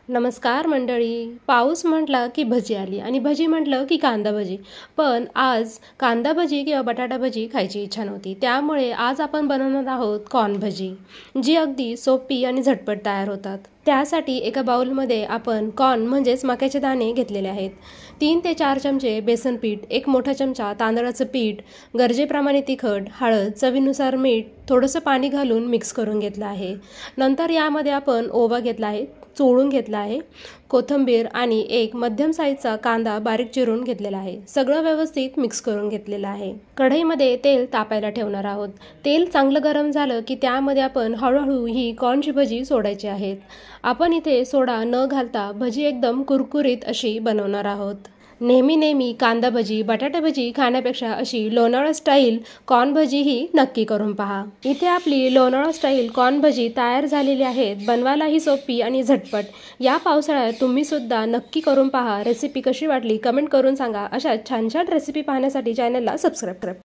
नमस्कार मंडळी. पाऊस म्हटला की भजी आली आणि भजी म्हटलं की कांदा भजी. पण आज कांदा भजी किंवा बटाटा भजी खायची इच्छा नव्हती. त्यामुळे आज आपण बनवणार आहोत कॉर्न भजी, जी अगदी सोपी आणि झटपट तयार होतात. त्यासाठी एका बाउलमध्ये आपण कॉर्न म्हणजेच मक्याचे दाणे घेतलेले आहेत. 3 ते 4 चमचे बेसन पीठ, 1 मोठा चमचा तांदळाचं पीठ, गरजेप्रमाणे तिखट, हळद, चवीनुसार मीठ, थोडंसं पाणी घालून मिक्स करून घेतलं आहे. नंतर यामध्ये आपण ओवा घेतला आहे, चोळून घेतला आहे, कोथिंबीर आणि एक मध्यम साईजचा कांदा बारीक चिरून घेतलेला आहे. सगळं व्यवस्थित मिक्स करून घेतलेलं आहे. कढईमध्ये तेल तापायला ठेवणार आहोत. तेल चांगलं गरम झालं की त्यामध्ये आपण हळूहळू ही कॉर्नची भजी सोडायची आहेत. आपण इथे सोडा न घालता भजी एकदम कुरकुरीत अशी बनवणार आहोत. नेहमी कांदा भजी, बटाटा भजी खाण्यापेक्षा अशी लोणावळा स्टाईल कॉर्न भजी ही नक्की करून पहा. इथे आपली लोणावळा स्टाईल कॉर्न भजी तयार झालेली आहेत. बनवायलाही सोपी आणि झटपट. या पावसाळ्यात तुम्ही सुद्धा नक्की करून पहा. रेसिपी कशी वाटली कमेंट करून सांगा. अशा छान छान रेसिपी पाहण्यासाठी चॅनलला सबस्क्राईब करा.